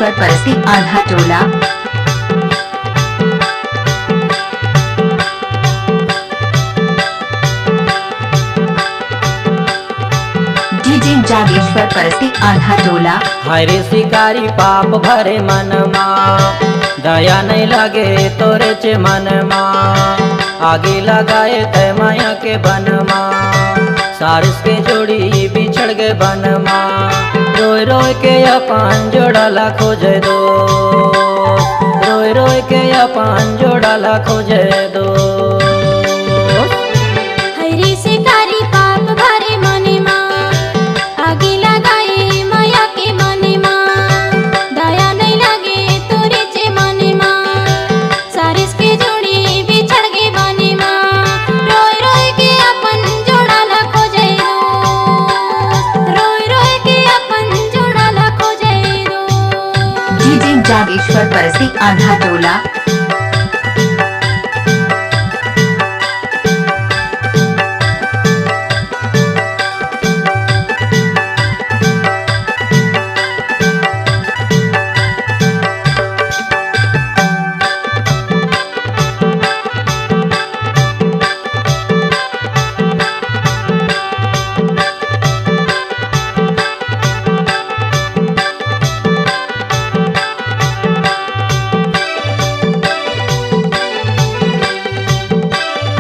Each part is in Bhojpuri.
जागेश्वर परस्ती आधा टोला। डीजे जागेश्वर परस्ती आधा टोला। हरे शिकारी पाप भरे मनमा, दया नहीं लगे तोरे चे मनमा, आगे लगाए तय माया के बनमा, सारिस के जोड़ी बिछड़ गए बनमा, रोए रोए के अपन जोड़ा ला खोजे दो, रोए रोए के अपन जोड़ा ला खोजे दो। हरे शिकारी पाप भरे मनमा, आगे लगाए माया के मनमा, दया नहीं लगे तोरे चे मनमा, सारिस के जोड़ी बिछड़ गए बनमा, रोए रोए के अपन जोड़ा ला खोजे दो, रोए रोए के अपन जोड़ा ला खोजे दो। डीजे जागेश्वर परस्ती आधा टोला।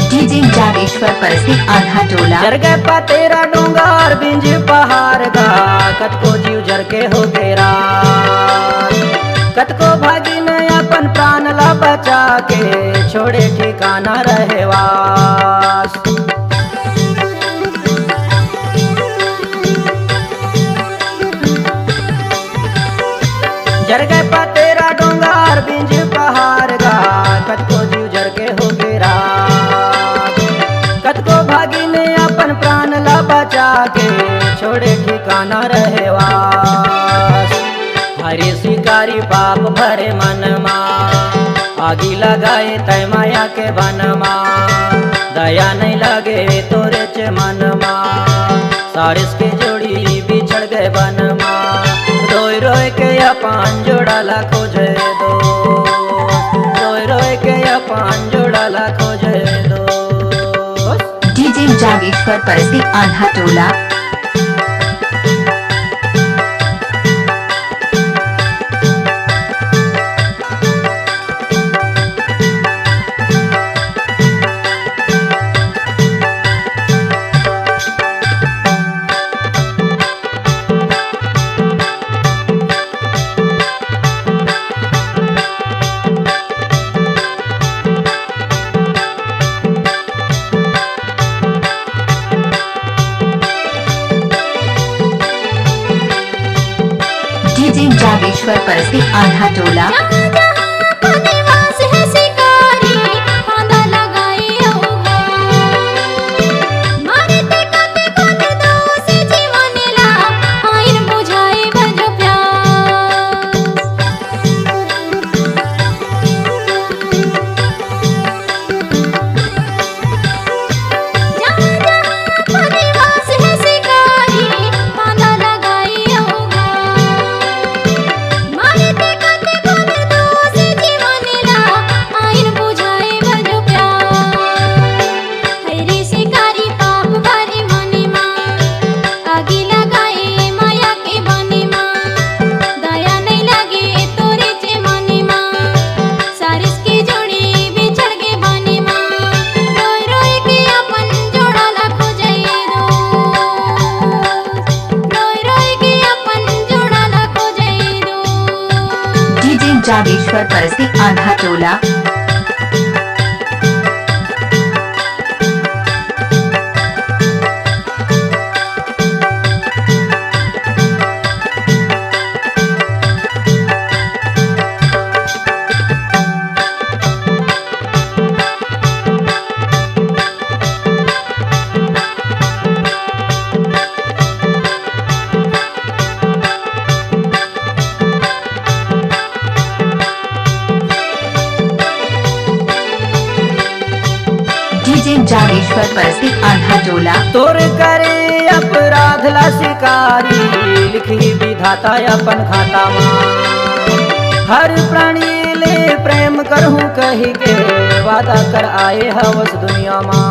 डीजे जागेश्वर परस्ती आधा टोला। जर गए पा तेरा डूंगर बिंज पहाड़ का, कत को जीव जर के हो तेरा, कत को भागी ने अपन प्राण ला बचा के, छोड़े ठिकाना रहेवास। जर गए पा तेरा डूंगर बिंज पहाड़ का, कत को जीव जर के हो तेरा, कत को भागी ने अपन प्राण ला बचा के, छोड़े ठिकाना रहेवास। हरे शिकारी पाप भरे मनमा, आगी लगाए तय माया के बनमा, दया नहीं लगे तोरे चे मनमा, सारिस के जोड़ी बिछड़ गए बनमा, रोए रोए के अपन जोड़ा ला खोजे दो, रोए रोए के अपन जोड़ा ला खोजे दो। डीजे जागेश्वर परस्ती आधा टोला। डीजे जागेश्वर परस्ती आधा टोला। जहाँ जहाँ को निवास है शिकारी, फांदा लगाए होगा, मारे ते काते को निर्दोष जीवन ला, आइन बुझाए बजो प्यास। जहाँ जहाँ को निवास है शिकारी, फांदा लगाए होगा, मारे ते काते को निर्दोष जीवन ला, आइन बुझाए बजो प्यास। हरे शिकारी पाप भरे मनमा, आगे लगाए माया के बनमा, दया नहीं लगे तोरे चे मनमा, सारिस के जोड़ी बिछड़ गए बनमा, रोए रोए के अपन जोड़ा ला खोजे दो, रोए रोए के अपन जोड़ा ला खोजे दो। डीजे जागेश्वर परस्ती आधा टोला। जागेश्वर परस्ती आधा टोला। तोर करे अपराध ला शिकारी, लिखी विधाता अपन खाता मां। हर प्राणी ले प्रेम करहूं कही के वादा कर आए हवस दुनिया मां।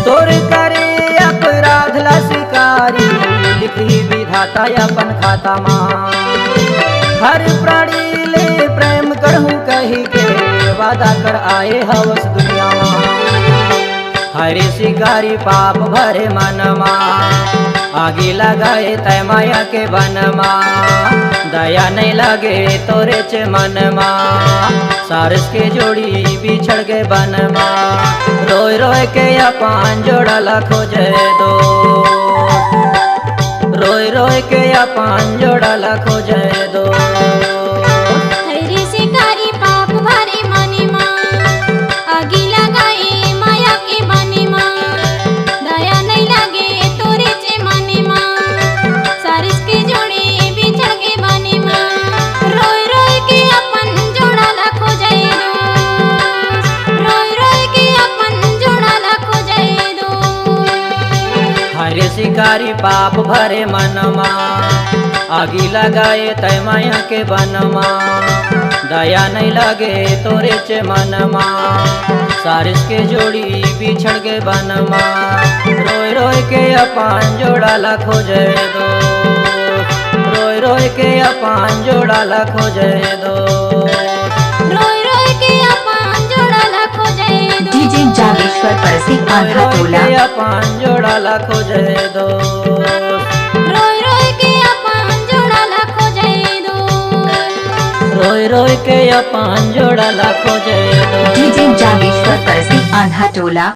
तोर करे अपराध ला स्वीकारी लिखी विधाता अपन खाता मां। हर प्राणी ले प्रेम करहूं कही के वादा कर आए हवस दुनिया मां। हरे शिकारी पाप भरे मन मां आगे लगाए तय माया के बन मां। दया नहीं लगे तोरे चे मन मां सारस के जोड़ी बिछड़ के बन मां। रोय रोय के अपन जोड़ा ला खोजे दो रोय रोय के अपन जोड़ा ला खोजे दो। हरे शिकारी पाप भरे मने मां आगी लगाए माया के बने मां। दया नहीं लगे तोरे चे मने मां सारिस के जोड़े बिछड़ के बने मां। रोय रोय के अपन जोड़ा ला खोजे दो रोय रोय के अपन जोड़ा ला खोजे दो। हरे शिकारी पाप भरे मन मां आगी लगाए तय माया के बन मां। दया नहीं लगे तोरे चे मन मां सारिस के जोड़ी बिछड़ के बन मां। रोय रोय के अपन जोड़ा ला खोजे दो रोय रोय के अपन जोड़ा ला खोजे दो। रोय रोय के अपन जोड़ा ला खोजे दो। डीजे जागेश्वर परस्ती रोय आंध्रा रोय टोला। के अपन जोड़ा ला खोजे दो रोय रोय के अपन जोड़ा ला खोजे दो। रोय रोय के अपन जोड़ा ला खोजे दो। डीजे जागेश्वर परस्ती आंध्रा टोला।